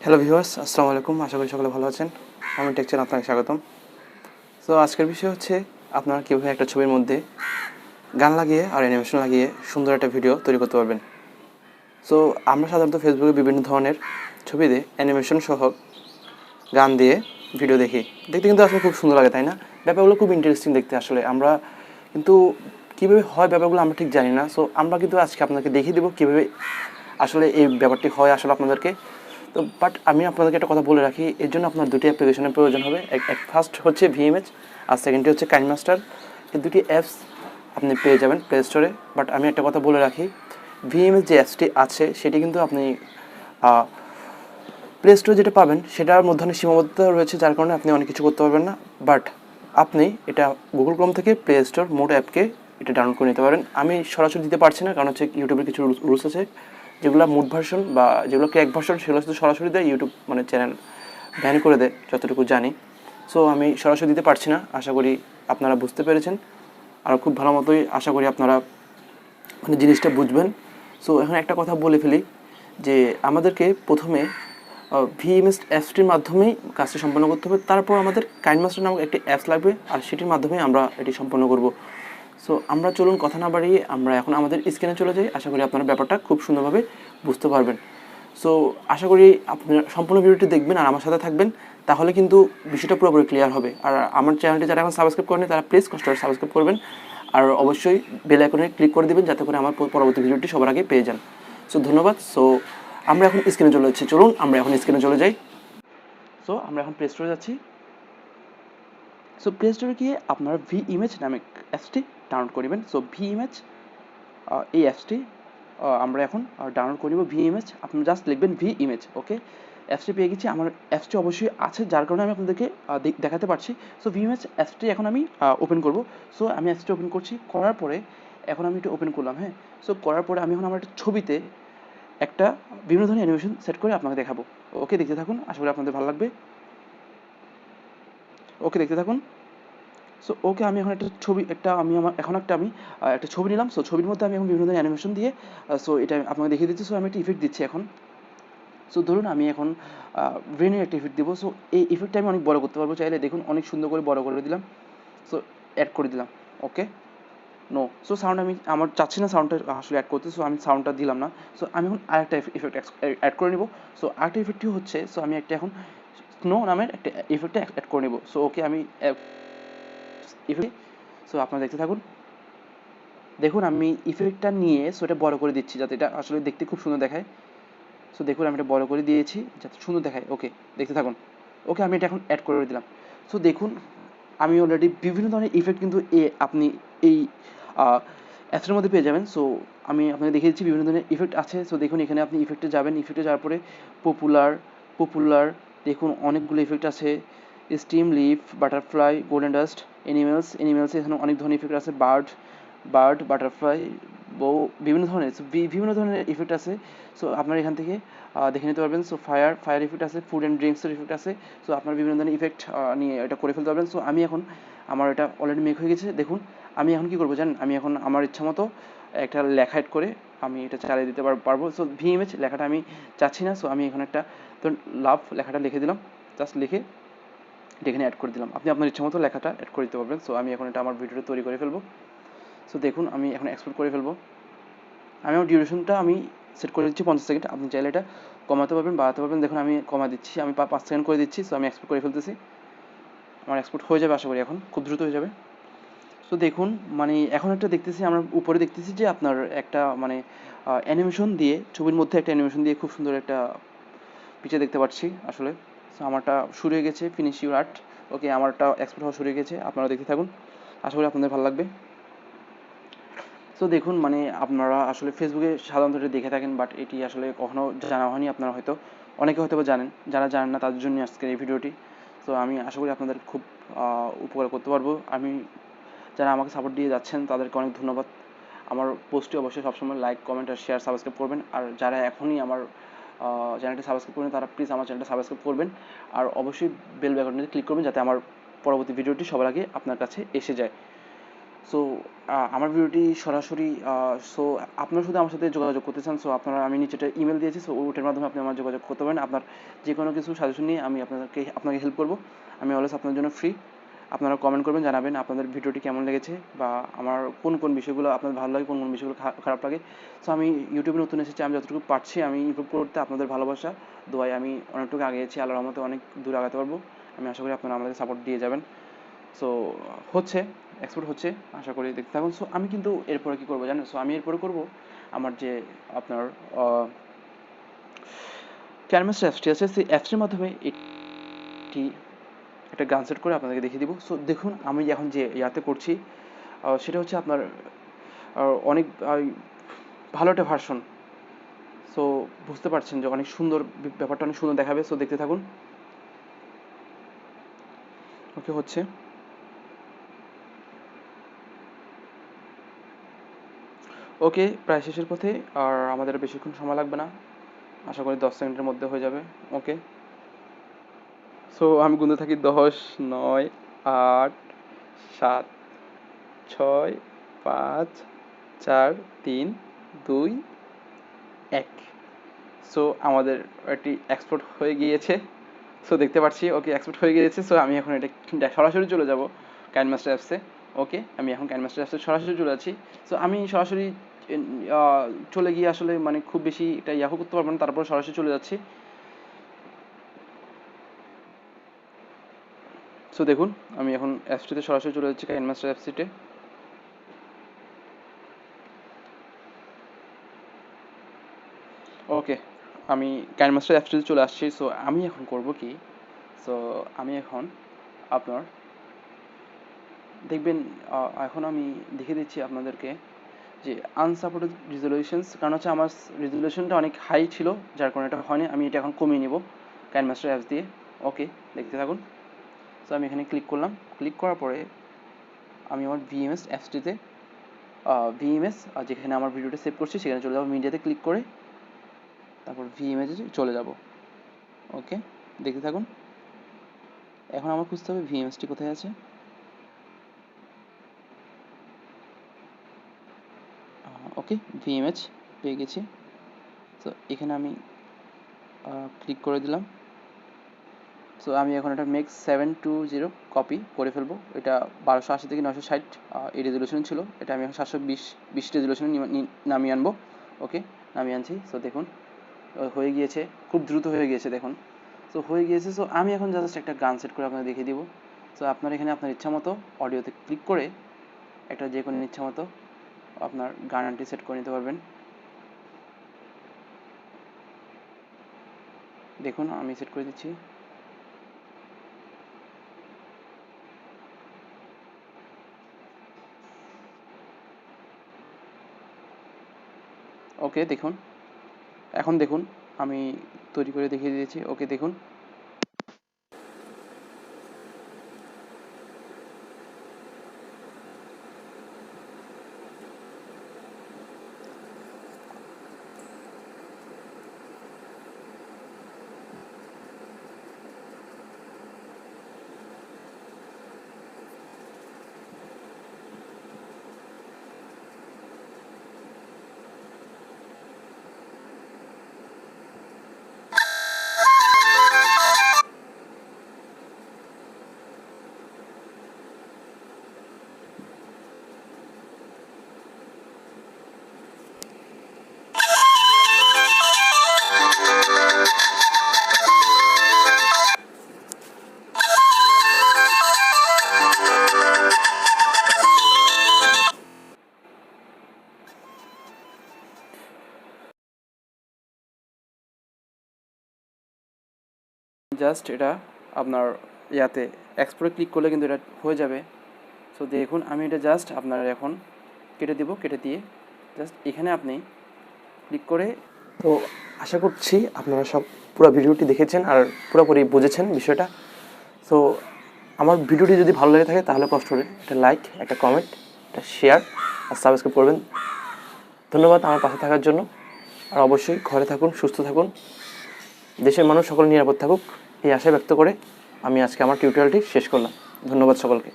Hello viewers, আসসালামু আলাইকুম। আশা করি সকলে ভালো আছেন। আমি টেকচার আপনাকে স্বাগতম। সো আজকের বিষয় হচ্ছে আপনারা কীভাবে একটা ছবির মধ্যে গান লাগিয়ে আর অ্যানিমেশন লাগিয়ে সুন্দর একটা ভিডিও তৈরি করতে পারবেন। সো আমরা সাধারণত ফেসবুকে বিভিন্ন ধরনের ছবিতে অ্যানিমেশন সহ গান দিয়ে ভিডিও দেখি। দেখতে কিন্তু আসলে খুব সুন্দর লাগে, তাই না? ব্যাপারগুলো খুব ইন্টারেস্টিং দেখতে আসলে। আমরা কিন্তু কীভাবে হয় ব্যাপারগুলো আমরা ঠিক জানি না। সো আমরা কিন্তু আজকে আপনাদেরকে দেখিয়ে দেবো কীভাবে আসলে এই ব্যাপারটি হয় আসলে আপনাদেরকে। তো বাট আমি আপনাদেরকে একটা কথা বলে রাখি, এর জন্য আপনার দুটি অ্যাপ্লিকেশনের প্রয়োজন হবে। ফার্স্ট হচ্ছে ভিএমএচ আর সেকেন্ডটি হচ্ছে কাইনমাস্টার। এই দুটি অ্যাপস আপনি পেয়ে যাবেন প্লে স্টোরে। বাট আমি একটা কথা বলে রাখি, ভিএমএচ যে অ্যাপসটি আছে সেটি কিন্তু আপনি প্লে স্টোরে যেটা পাবেন সেটার মধ্যে অনেক সীমাবদ্ধতা রয়েছে, যার কারণে আপনি অনেক কিছু করতে পারবেন না। বাট আপনি এটা গুগল ক্রোম থেকে প্লে স্টোর মোড অ্যাপকে এটা ডাউনলোড করে নিতে পারেন। আমি সরাসরি দিতে পারছি না, কারণ হচ্ছে ইউটিউবের কিছু রুলস আছে, যেগুলো মুড ভার্সন বা যেগুলো ক্র্যাক ভার্সন সেগুলো শুধু সরাসরি দেয়, ইউটিউব মানে চ্যানেল ব্যান করে দেয় যতটুকু জানি। সো আমি সরাসরি দিতে পারছি না। আশা করি আপনারা বুঝতে পেরেছেন, আর খুব ভালো মতোই আশা করি আপনারা মানে জিনিসটা বুঝবেন। সো এখন একটা কথা বলে ফেলি যে আমাদেরকে প্রথমে ভিএমএস অ্যাপসটির মাধ্যমেই কাজটি সম্পন্ন করতে হবে। তারপর আমাদের কাইনমাস্টার নামক একটি অ্যাপস লাগবে, আর সেটির মাধ্যমে আমরা এটি সম্পন্ন করব। সো আমরা চলুন কথা না বাড়িয়ে আমরা এখন আমাদের স্ক্রিনে চলে যাই। আশা করি আপনারা ব্যাপারটা খুব সুন্দরভাবে বুঝতে পারবেন। সো আশা করি আপনারা সম্পূর্ণ ভিডিওটি দেখবেন আর আমার সাথে থাকবেন, তাহলে কিন্তু বিষয়টা পুরোপুরি ক্লিয়ার হবে। আর আমার চ্যানেলটি যারা এখন সাবস্ক্রাইব করেনি তারা প্লিজ কষ্ট করে সাবস্ক্রাইব করবেন, আর অবশ্যই বেল আইকনে ক্লিক করে দেবেন যাতে করে আমার পরবর্তী ভিডিওটি সবার আগে পেয়ে যান। সো ধন্যবাদ। সো আমরা এখন স্ক্রিনে চলে যাচ্ছি, চলুন আমরা এখন স্ক্রিনে চলে যাই। সো আমরা এখন প্লে স্টোরে যাচ্ছি। সো প্লে স্টোরে গিয়ে আপনারা ভিইমেজ নামে অ্যাপসটি ডাউনলোড করবেন। সো ভিইমেজ এই অ্যাপসটি আমরা এখন ডাউনলোড করে নেব। ভিইমেজ আপনি জাস্ট লিখবেন ভিইমেজ। ওকে, অ্যাপসটি পেয়ে গেছি। আমার অ্যাপসটি অবশ্যই আছে, যার কারণে আমি আপনাদেরকে দেখাতে পারছি। সো ভিইমেজ অ্যাপসটি এখন আমি ওপেন করব। সো আমি অ্যাপসটি ওপেন করছি, করার পরে এখন আমি এটা ওপেন করলাম। হ্যাঁ, সো করার পরে আমি এখন আমার একটা ছবিতে একটা বিভিন্ন ধরনের অ্যানিমেশন সেট করে আপনাকে দেখাবো। ওকে, দেখতে থাকুন, আশা করি আপনাদের ভালো লাগবে। ওকে, দেখতে থাকুন। সো ওকে, আমি এখন একটা ছবি একটা ছবি নিলাম। সো ছবির মধ্যে আমি এখন বিভিন্ন ধরনের অ্যানিমেশন দিয়ে সো এটা আপনাকে দেখিয়ে দিচ্ছি। সো আমি একটা ইফেক্ট দিচ্ছি এখন। সো ধরুন আমি এখন ব্রেনের একটা ইফেক্ট দেবো। সো এই ইফেক্টটা আমি অনেক বড় করতে পারবো চাইলে। দেখুন অনেক সুন্দর করে বড় করে দিলাম। সো অ্যাড করে দিলাম। ওকে, নো। সো সাউন্ড আমি আমার চাচ্ছি না সাউন্ডটা আসলে অ্যাড করতে, সো আমি সাউন্ডটা দিলাম না। সো আমি এখন আরেকটা ইফেক্ট অ্যাড করে নেবো। সো আরেকটা ইফেক্টটি হচ্ছে, সো আমি একটা এখন স্নো নামের একটা ইফেক্টটা অ্যাড করে নেবো। সো ওকে, আমি ইফেক্ট, সো আপনারা দেখতে থাকুন। দেখুন আমি ইফেক্টটা নিয়ে সো এটা বড় করে দিচ্ছি যাতে এটা আসলে দেখতে খুব সুন্দর দেখায়। সো দেখুন আমি এটা বড় করে দিয়েছি যাতে সুন্দর দেখায়। ওকে, দেখতে থাকুন। ওকে, আমি এটা এখন অ্যাড করে দিলাম। সো দেখুন আমি অলরেডি বিভিন্ন ধরনের ইফেক্ট কিন্তু আপনি এই অ্যাপসের মধ্যে পেয়ে যাবেন। সো আমি আপনাকে দেখিয়ে দিচ্ছি বিভিন্ন ধরনের ইফেক্ট আছে। সো দেখুন এখানে আপনি ইফেক্টে যাবেন, ইফেক্টে যাওয়ার পরে পপুলার দেখুন অনেকগুলো ইফেক্ট আছে। Steam, leaf, butterfly, golden dust, animals এখানে অনেক ধরনের ইফেক্ট আছে। বার্ড, বাটারফ্লাই, বউ, বিভিন্ন ধরনের ইফেক্ট আছে। সো আপনারা এখান থেকে দেখে নিতে পারবেন। সো ফায়ার ইফেক্ট আছে, ফুড অ্যান্ড ড্রিঙ্কসের ইফেক্ট আছে। সো আপনার বিভিন্ন ধরনের ইফেক্ট নিয়ে এটা করে ফেলতে পারবেন। সো আমি এখন আমার এটা অলরেডি মেক হয়ে গেছে। দেখুন আমি এখন কী করবো জানেন, আমি এখন আমার ইচ্ছা মতো একটা লেখা এড করে আমি এটা চালিয়ে দিতে পারবো। সো ভিএমএচ লেখাটা আমি চাচ্ছি না। সো আমি এখন একটা ধরুন লাভ লেখাটা লিখে দিলাম, জাস্ট লিখে এটা এখানে অ্যাড করে দিলাম। আপনি আপনার ইচ্ছা মতো লেখাটা অ্যাড করে দিতে পারবেন। সো আমি এখন এটা আমার ভিডিওটা তৈরি করে ফেলবো। সো দেখুন আমি এখন এক্সপোর্ট করে ফেলবো। আমি আমার ডিউরেশনটা আমি সেট করে দিচ্ছি 50 সেকেন্ড। আপনি চাইলে এটা কমাতে পারবেন, বাড়াতে পারবেন। দেখুন আমি কমা দিচ্ছি, আমি 5 সেকেন্ড করে দিচ্ছি। সো আমি এক্সপোর্ট করে ফেলতেছি। আমার এক্সপোর্ট হয়ে যাবে আশা করি, এখন খুব দ্রুত হয়ে যাবে। তো দেখুন মানে এখন একটা দেখতেছি, আমরা উপরে দেখতেছি যে আপনার একটা মানে অ্যানিমেশন দিয়ে, ছবির মধ্যে একটা অ্যানিমেশন দিয়ে খুব সুন্দর একটা পিকচার দেখতে পাচ্ছি আসলে। সো আমারটা শুরু হয়ে গেছে, ফিনিশ ইউর আর্ট। ওকে, আমারটা এক্সপোর্ট হওয়া শুরু হয়ে গেছে, আপনারা দেখতে থাকুন, আশা করি আপনাদের ভালো লাগবে। সো দেখুন মানে আপনারা আসলে ফেসবুকে সাধারণত এটা দেখে থাকেন, বাট এটি আসলে কখনো জানা হয়নি। আপনারা হয়তো অনেকে হয়তো বা জানেন, যারা জানেন না তাদের জন্য আজকের এই ভিডিওটি। তো আমি আশা করি আপনাদের খুব উপকার করতে পারবো। যারা আমাকে সাপোর্ট দিয়ে যাচ্ছেন তাদেরকে অনেক ধন্যবাদ। আমার পোস্টটি অবশ্যই সবসময় লাইক, কমেন্ট আর শেয়ার, সাবস্ক্রাইব করবেন। আর যারা এখনই আমার চ্যানেলটি সাবস্ক্রাইব করেন তারা প্লিজ আমার চ্যানেলটা সাবস্ক্রাইব করবেন, আর অবশ্যই বেল আইকনটিতে ক্লিক করবেন যাতে আমার পরবর্তী ভিডিওটি সবার আগে আপনার কাছে এসে যায়। সো আমার ভিডিওটি সরাসরি সো আপনারা শুধু আমার সাথে যোগাযোগ করতে চান, সো আপনারা আমি নিচে একটা ইমেল দিয়েছি, সো ওটার মাধ্যমে আপনি আমার যোগাযোগ করতে পারেন। আপনার যে কোনো কিছু সাজেশন নিয়ে আমি আপনাকে হেল্প করবো। আমি অলওয়েজ আপনার জন্য ফ্রি। আপনারা কমেন্ট করবেন, জানাবেন আপনাদের ভিডিওটি কেমন লেগেছে বা আমার কোন কোন বিষয়গুলো আপনাদের ভালো লাগে, কোন কোন বিষয়গুলো খারাপ লাগে। সো আমি ইউটিউবে নতুন এসেছি, আমি যতটুকু পারছি আমি ইমপ্রুভ করতে আপনাদের ভালোবাসা দোয়ায় আমি অনেকটুকু আগিয়েছি, আল্লাহর রহমতে অনেক দূর আগাতে পারবো। আমি আশা করি আপনারা আমাদের সাপোর্ট দিয়ে যাবেন। সো হচ্ছে এক্সপোর্ট হচ্ছে, আশা করি দেখতে থাকুন। সো আমি কিন্তু এরপরে কী করবো জানেন? সো আমি এরপরে করবো আমার যে আপনার ক্যানভাসটা অ্যাপসটি আছে, সেই অ্যাপসটির মাধ্যমে এটি একটা গান সেট করে আপনাদেরকে দেখিয়ে দিব। সো দেখুন আমি এখন যে ইয়াতে করছি সেটা হচ্ছে আপনার অনেক ভালো একটা ভার্সন। সো বুঝতে পারছেন যে অনেক সুন্দর, ব্যাপারটা অনেক সুন্দর দেখাবে। সো দেখতে থাকুন। ওকে, হচ্ছে ওকে, প্রায় শেষের পথে। আর আমাদের বেশিক্ষণ সময় লাগবে না, আশা করি 10 সেকেন্ডের মধ্যে হয়ে যাবে। ওকে, সো আমি গুনতে থাকি 10, 9, 8, 7, 6, 5, 4, 3, 2, 1। সো আমাদের এটি এক্সপোর্ট হয়ে গিয়েছে। সো দেখতে পাচ্ছি, ওকে এক্সপোর্ট হয়ে গিয়েছে। সো আমি এখন এটা সরাসরি চলে যাব কাইনমাস্টার অ্যাপসে। ওকে, আমি এখন কাইনমাস্টার অ্যাপসে সরাসরি চলে যাচ্ছি। সো আমি সরাসরি চলে গিয়ে আসলে মানে খুব বেশি এটা ইয়াহু করতে পারবো না, তারপর সরাসরি চলে যাচ্ছি। সো দেখুন আমি এখন অ্যাপসটিতে সরাসরি চলে যাচ্ছি, কাইনমাস্টার অ্যাপসটিতে। ওকে, আমি কাইনমাস্টার অ্যাপসটিতে চলে আসছি। সো আমি এখন করব কি, সো আমি এখন আপনার দেখবেন এখন আমি দেখিয়ে দিচ্ছি আপনাদেরকে যে আনসাপোর্টেড রিজলিউশনস, কারণ হচ্ছে আমার রিজলিউশনটা অনেক হাই ছিল, যার কারণে এটা হয়নি। আমি এটা এখন কমিয়ে নিব কাইনমাস্টার অ্যাপস দিয়ে। ওকে, দেখতে থাকুন। সো আমি এখানে ক্লিক করলাম। ক্লিক করার পরে আমি আমার ভিএমএস অ্যাপসটিতে ভিএমএস যেখানে আমার ভিডিওটা সেভ করছি সেখানে চলে যাবো। মিডিয়াতে ক্লিক করে তারপর ভিএমএসে চলে যাব। ওকে, দেখতে থাকুন। এখন আমার খুঁজতে হবে ভিএমএসটি কোথায় আছে। ওকে, ভিএমএস পেয়ে গেছি। তো এখানে আমি ক্লিক করে দিলাম। সো আমি এখন এটা মেক 720 কপি করে ফেলবো। এটা 1280 থেকে 960 এই রেজলিউশন ছিল, এটা আমি এখন 720 রেজলিউশনে নামিয়ে আনবো। ওকে, নামিয়ে আনছি। সো দেখুন হয়ে গিয়েছে, খুব দ্রুত হয়ে গিয়েছে দেখুন। সো হয়ে গিয়েছে। সো আমি এখন জাস্ট একটা গান সেট করে আপনাকে দেখিয়ে দিব। সো আপনার এখানে আপনার ইচ্ছা মতো অডিওতে ক্লিক করে একটা যে কোনো ইচ্ছা মতো আপনার গানটি সেট করে নিতে পারবেন। দেখুন আমি সেট করে দিচ্ছি। ওকে, দেখুন এখন দেখুন আমি তৈরি করে দেখিয়ে দিয়েছি। ওকে, দেখুন জাস্ট এটা আপনার ইয়াতে এক্সপোর্টে ক্লিক করলে কিন্তু এটা হয়ে যাবে। সো দেখুন আমি এটা জাস্ট আপনার এখন কেটে দিব, কেটে দিয়ে জাস্ট এখানে আপনি ক্লিক করে। তো আশা করছি আপনারা সব পুরো ভিডিওটি দেখেছেন আর পুরোপুরি বুঝেছেন বিষয়টা। সো আমার ভিডিওটি যদি ভালো লেগে থাকে তাহলে কষ্ট করে একটা লাইক, একটা কমেন্ট, একটা শেয়ার আর সাবস্ক্রাইব করবেন। ধন্যবাদ আমার পাশে থাকার জন্য। আর অবশ্যই ঘরে থাকুন, সুস্থ থাকুন, দেশের মানুষ সকল নিরাপদ থাকুক এই আশা ব্যক্ত করে আমি আজকে আমার টিউটোরিয়ালটি শেষ করলাম। ধন্যবাদ সকলকে।